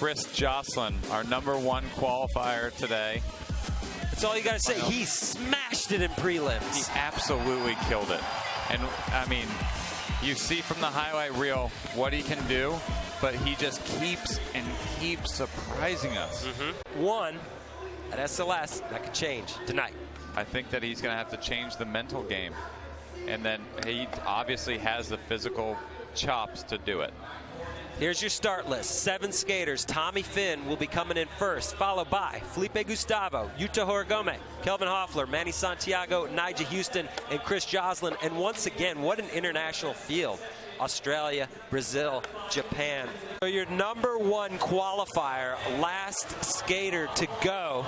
Chris Joslin, our #1 qualifier today. That's all you got to say. He smashed it in prelims. He absolutely killed it. And, I mean, you see from the highlight reel what he can do, but he just keeps and keeps surprising us. One at SLS, that could change tonight. I think that he's going to have to change the mental game. And then he obviously has the physical chops to do it. Here's your start list. 7 skaters. Tommy Finn will be coming in first, followed by Felipe Gustavo, Yuta Horigome, Kelvin Hoffler, Manny Santiago, Nigel Houston, and Chris Joslin. And once again, what an international field. Australia, Brazil, Japan. So your #1 qualifier, last skater to go.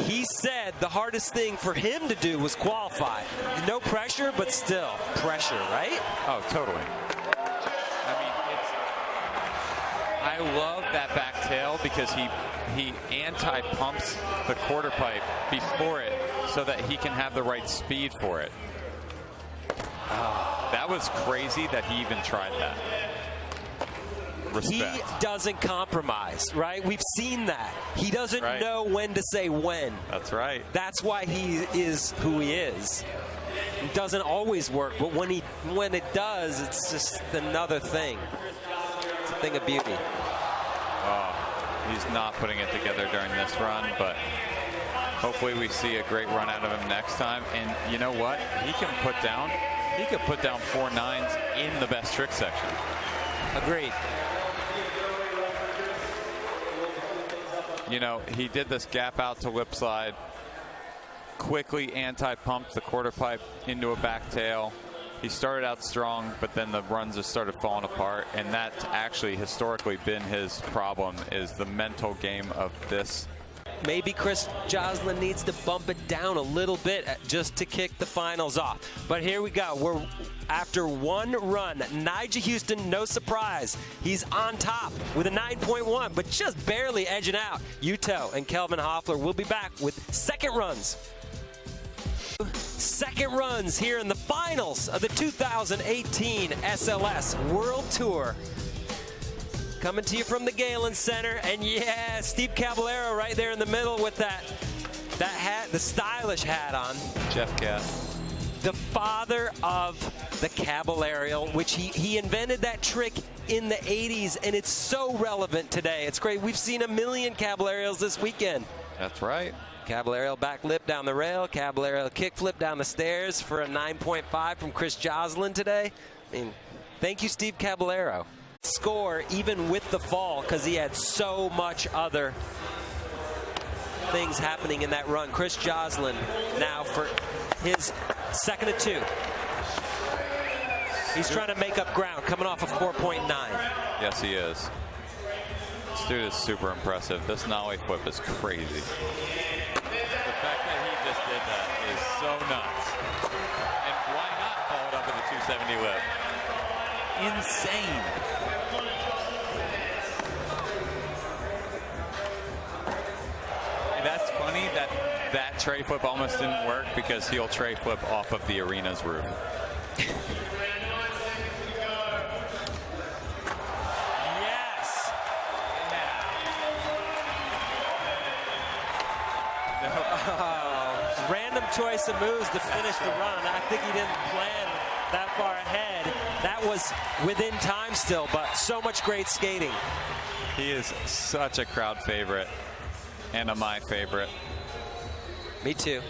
He said the hardest thing for him to do was qualify. No pressure, but still pressure, right? Oh, totally. I love that back tail because he anti-pumps the quarter pipe before it so that he can have the right speed for it. That was crazy that he even tried that. Respect. He doesn't compromise, right? We've seen that. He doesn't know when to say when. That's right. That's why he is who he is. It doesn't always work, but when it does, it's just another thing. It's a thing of beauty. Oh, he's not putting it together during this run, but hopefully we see a great run out of him next time. And you know what? He could put down 4 9s in the best trick section. Agreed. You know, he did this gap out to lip slide, quickly anti-pumped the quarter pipe into a back tail. He started out strong, but then the runs just started falling apart, and that's actually historically been his problem, is the mental game of this. Maybe Chris Joslin needs to bump it down a little bit just to kick the finals off. But here we go. We're after one run. Nigel Houston, no surprise. He's on top with a 9.1, but just barely edging out. Yuto and Kelvin Hoffler will be back with second runs. Second runs here in the finals of the 2018 SLS World Tour. Coming to you from the Galen Center, and yeah, Steve Caballero right there in the middle with that hat, the stylish hat on. Jeff Cat. The father of the Caballero, which he invented that trick in the 80s, and it's so relevant today. It's great. We've seen a million Caballeros this weekend. That's right. Caballero back lip down the rail, Caballero kickflip down the stairs for a 9.5 from Chris Joslin today. I mean, thank you, Steve Caballero. Score even with the fall because he had so much other things happening in that run. Chris Joslin now for his second of 2. He's trying to make up ground, coming off of 4.9. Yes, he is. This dude is super impressive. This nollie flip is crazy. The fact that he just did that is so nuts. And why not follow it up with a 270 whip? Insane. And that's funny that that tray flip almost didn't work because he'll tray flip off of the arena's roof. Random choice of moves to finish the run. I think he didn't plan that far ahead. That was within time still, but so much great skating. He is such a crowd favorite and a my favorite. Me too.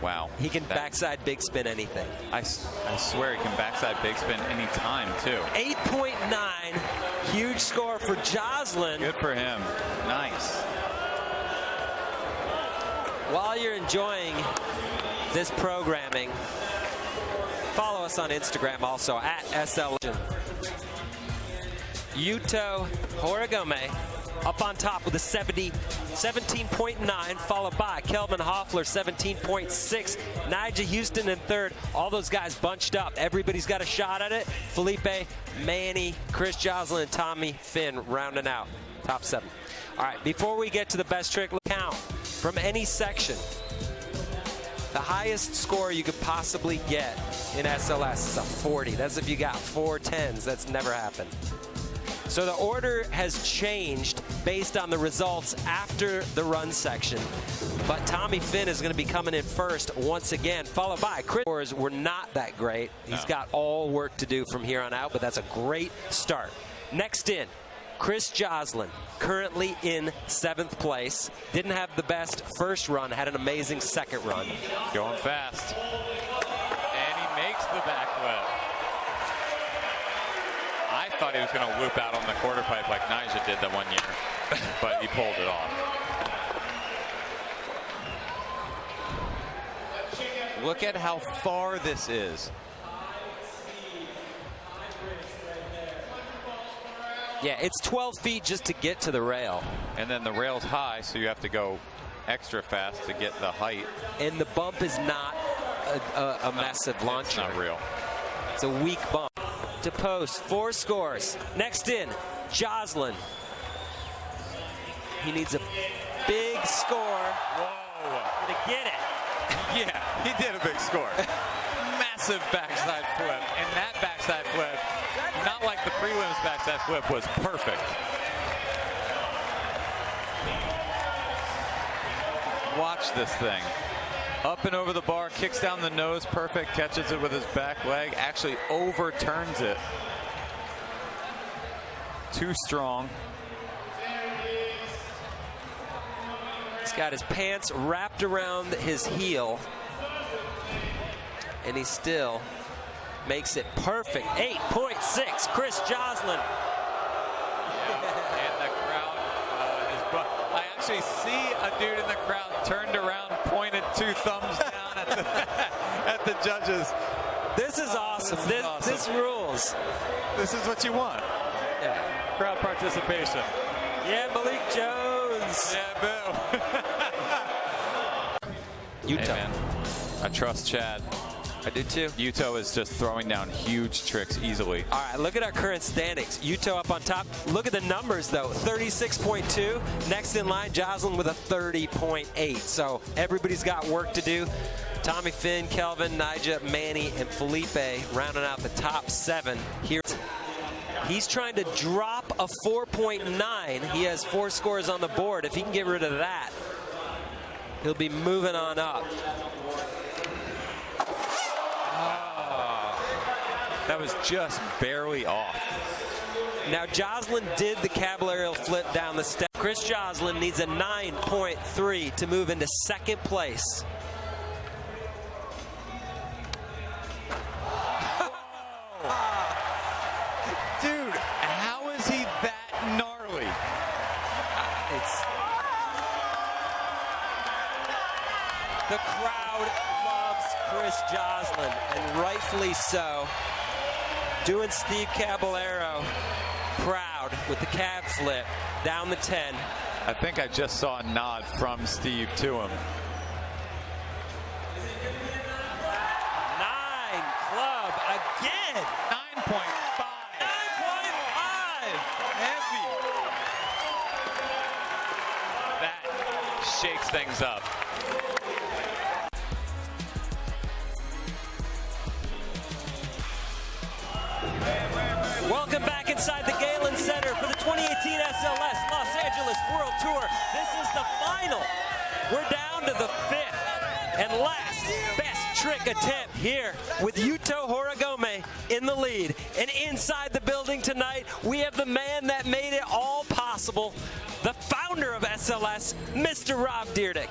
Wow. He can backside big spin anything. I swear he can backside big spin any time, too. 8.9. Huge score for Joslin. Good for him. Nice. While you're enjoying this programming, follow us on Instagram also at SLGen. Yuto Horigome up on top with a 17.9, followed by Kelvin Hoffler, 17.6. Nigel Houston in third. All those guys bunched up. Everybody's got a shot at it. Felipe, Manny, Chris Joslin, and Tommy Finn rounding out. Top 7. All right, before we get to the best trick count from any section, The highest score you could possibly get in SLS is a 40. That's if you got 4 10s. That's never happened. So the order has changed based on the results after the run section. But Tommy Finn is going to be coming in first once again, followed by Chris. Scores were not that great. He's got all work to do from here on out, but that's a great start. Next in, Chris Joslin, currently in 7th place. Didn't have the best first run, had an amazing second run. Going fast. And he makes the backflip. I thought he was going to loop out on the quarter pipe like Nyjah did that one year, but he pulled it off. Look at how far this is. Yeah, it's 12 feet just to get to the rail. And then the rail's high, so you have to go extra fast to get the height. And the bump is not a massive launcher. It's not real. It's a weak bump. To post 4 scores. Next in, Joslin. He needs a big score. Whoa. To get it. Yeah, he did a big score. Massive backside flip. And that backside flip, not like the prelims backside flip, was perfect. Watch this thing. Up and over the bar, kicks down the nose, perfect, catches it with his back leg, actually overturns it. Too strong. He's got his pants wrapped around his heel, and he still makes it perfect. 8.6, Chris Joslin. And the crowd is... I actually see a dude in the crowd turned around, pointed 2 thumbs down at the judges. This is awesome. This rules. This is what you want. Yeah. Crowd participation. Yeah, Malik Jones. Yeah, boo. Utah. Hey, man. I trust Chad. I do too. Utah is just throwing down huge tricks easily. All right, look at our current standings. Utah up on top. Look at the numbers, though. 36.2. Next in line, Joslin with a 30.8. So everybody's got work to do. Tommy Finn, Kelvin, Nyjah, Manny, and Felipe rounding out the top 7 here. He's trying to drop a 4.9. He has 4 scores on the board. If he can get rid of that, he'll be moving on up. That was just barely off. Now, Joslin did the Caballero flip down the step. Chris Joslin needs a 9.3 to move into 2nd place. Dude, how is he that gnarly? The crowd loves Chris Joslin, and rightfully so. Doing Steve Caballero proud with the cab flip down the 10. I think I just saw a nod from Steve to him. 9 club again. 9.5. 9.5. Heavy. That shakes things up. Welcome back inside the Galen Center for the 2018 SLS Los Angeles World Tour. This is the final. We're down to the 5th and last best trick attempt here with Yuto Horigome in the lead. And inside the building tonight, we have the man that made it all possible, the founder of SLS, Mr. Rob Dyrdek.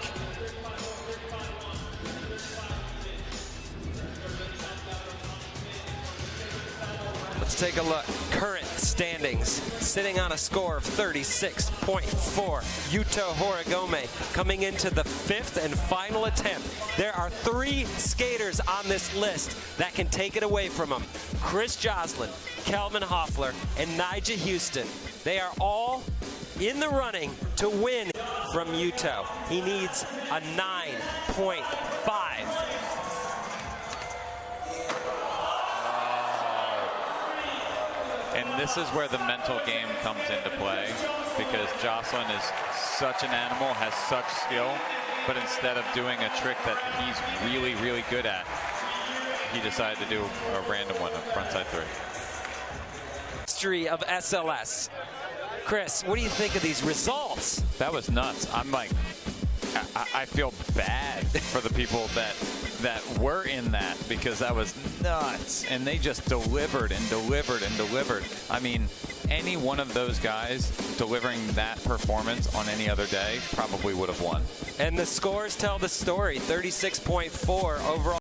Let's take a look. Current standings, sitting on a score of 36.4. Yuto Horigome coming into the 5th and final attempt. There are 3 skaters on this list that can take it away from him. Chris Joslin, Kelvin Hoffler, and Nyjah Huston. They are all in the running to win from Yuto. He needs a 9.5. And this is where the mental game comes into play, because Joslin is such an animal, has such skill. but instead of doing a trick that he's really, really good at, he decided to do a random one, a frontside 3. History of SLS. Chris, what do you think of these results? That was nuts. I'm like, I feel bad for the people that were in that, because that was nuts. And they just delivered and delivered and delivered. I mean, any one of those guys delivering that performance on any other day probably would have won. And the scores tell the story. 36.4 overall.